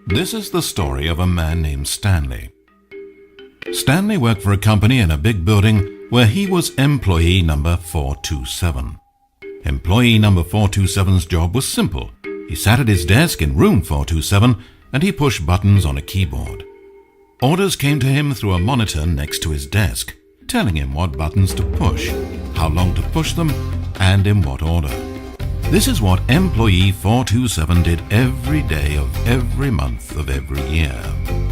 This is the story of a man named Stanley. Stanley worked for a company in a big building where he was employee number 427. Employee number 427's job was simple. He sat at his desk in room 427 and he pushed buttons on a keyboard. Orders came to him through a monitor next to his desk, telling him what buttons to push, how long to push them, and in what order. This is what employee 427 did every day of every month of every year.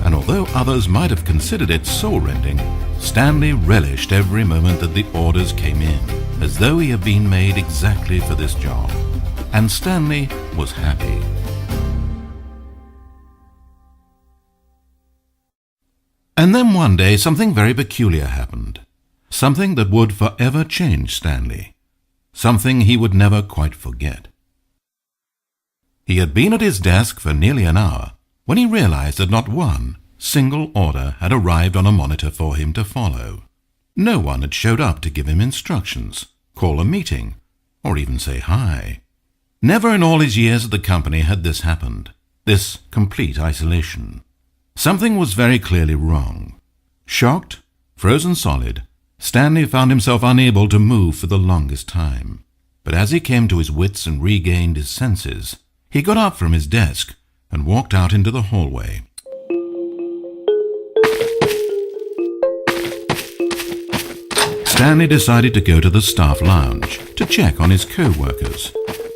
And although others might have considered it soul-rending, Stanley relished every moment that the orders came in, as though he had been made exactly for this job. And Stanley was happy. And then one day something very peculiar happened. Something that would forever change Stanley. Something he would never quite forget. He had been at his desk for nearly an hour when he realized that not one single order had arrived on a monitor for him to follow. No one had showed up to give him instructions, call a meeting, or even say hi. Never in all his years at the company had this happened, this complete isolation. Something was very clearly wrong. Shocked, frozen solid, Stanley found himself unable to move for the longest time. But as he came to his wits and regained his senses, he got up from his desk and walked out into the hallway. Stanley decided to go to the staff lounge to check on his co-workers.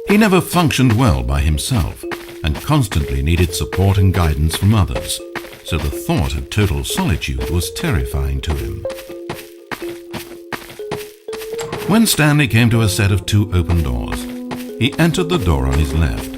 He never functioned well by himself and constantly needed support and guidance from others, so the thought of total solitude was terrifying to him. When Stanley came to a set of 2 open doors, he entered the door on his left.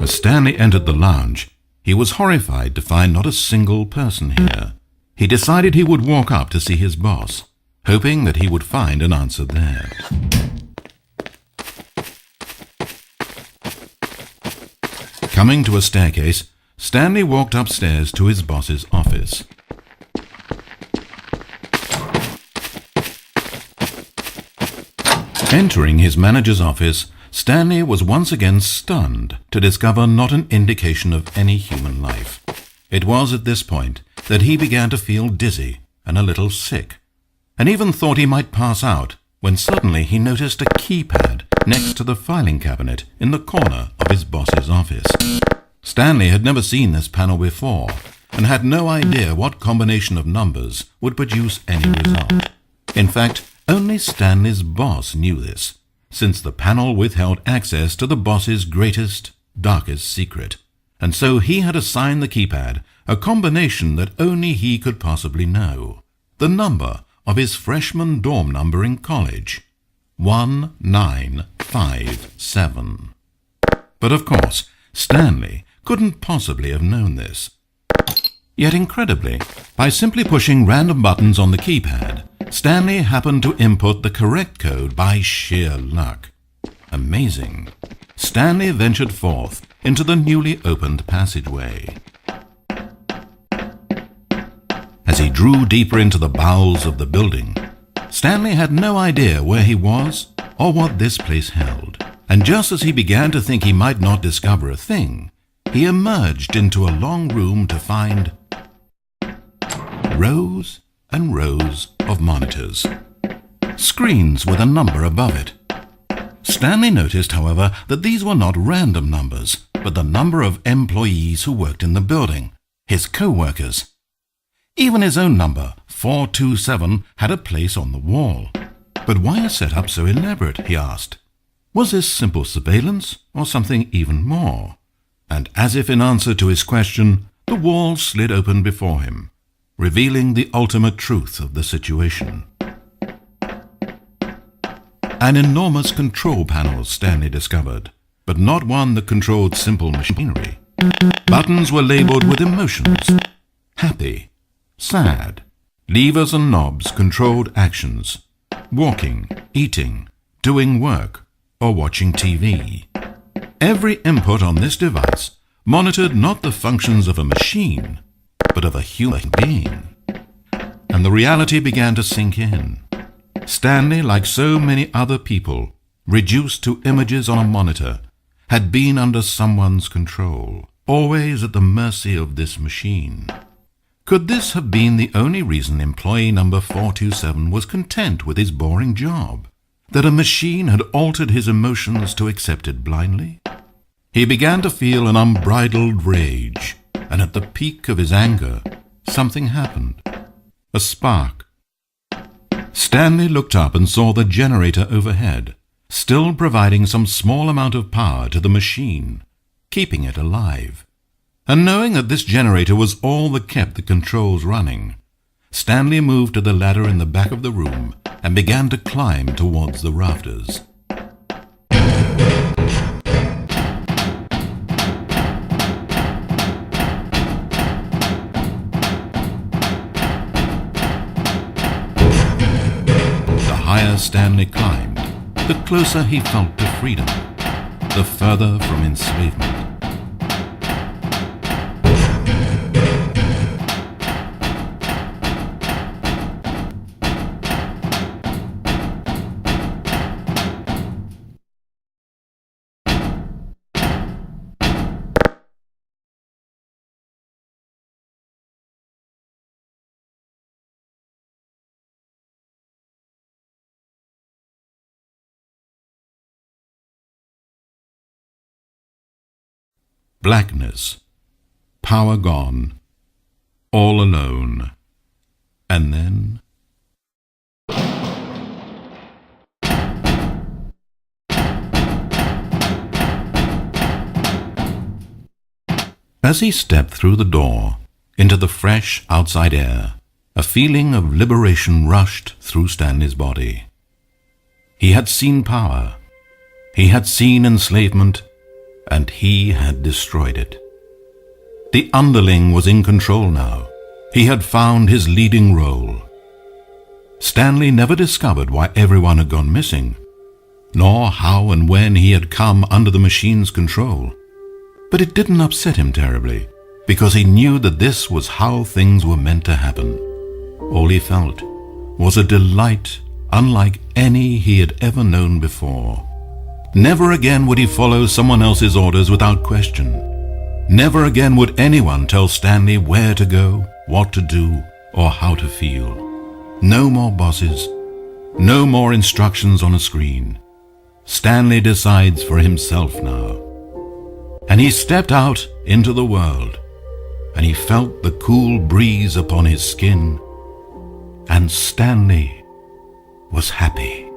As Stanley entered the lounge, he was horrified to find not a single person here. He decided he would walk up to see his boss, hoping that he would find an answer there. Coming to a staircase, Stanley walked upstairs to his boss's office. Entering his manager's office, Stanley was once again stunned to discover not an indication of any human life. It was at this point that he began to feel dizzy and a little sick, and even thought he might pass out when suddenly he noticed a keypad next to the filing cabinet in the corner of his boss's office. Stanley had never seen this panel before and had no idea what combination of numbers would produce any result. In fact, only Stanley's boss knew this, since the panel withheld access to the boss's greatest, darkest secret, and so he had assigned the keypad a combination that only he could possibly know: the number of his freshman dorm number in college, 1957. But of course, Stanley couldn't possibly have known this. Yet incredibly, by simply pushing random buttons on the keypad, Stanley happened to input the correct code by sheer luck. Amazing. Stanley ventured forth into the newly opened passageway. As he drew deeper into the bowels of the building, Stanley had no idea where he was or what this place held. And just as he began to think he might not discover a thing, he emerged into a long room to find rows and rows of monitors, screens with a number above it. Stanley noticed, however, that these were not random numbers, but the number of employees who worked in the building, his co-workers. Even his own number, 427, had a place on the wall. But why a setup so elaborate, he asked. Was this simple surveillance or something even more? And as if in answer to his question, the wall slid open before him, revealing the ultimate truth of the situation. An enormous control panel, Stanley discovered, but not one that controlled simple machinery. Buttons were labeled with emotions: happy, sad. Levers and knobs controlled actions: walking, eating, doing work, or watching TV. Every input on this device monitored not the functions of a machine, but of a human being. and the reality began to sink in. Stanley, like so many other people, reduced to images on a monitor, had been under someone's control, always at the mercy of this machine. Could this have been the only reason employee number 427 was content with his boring job? That a machine had altered his emotions to accept it blindly? He began to feel an unbridled rage, and at the peak of his anger, something happened. A spark. Stanley looked up and saw the generator overhead, still providing some small amount of power to the machine, keeping it alive. And knowing that this generator was all that kept the controls running, Stanley moved to the ladder in the back of the room and began to climb towards the rafters. The higher Stanley climbed, the closer he felt to freedom, the further from enslavement. Blackness, power gone, all alone, and then... As he stepped through the door into the fresh outside air, a feeling of liberation rushed through Stanley's body. He had seen power, he had seen enslavement, and he had destroyed it. The underling was in control now. He had found his leading role. Stanley never discovered why everyone had gone missing, nor how and when he had come under the machine's control. But it didn't upset him terribly, because he knew that this was how things were meant to happen. All he felt was a delight unlike any he had ever known before. Never again would he follow someone else's orders without question. Never again would anyone tell Stanley where to go, what to do, or how to feel. No more bosses, no more instructions on a screen. Stanley decides for himself now. And he stepped out into the world, and he felt the cool breeze upon his skin, and Stanley was happy.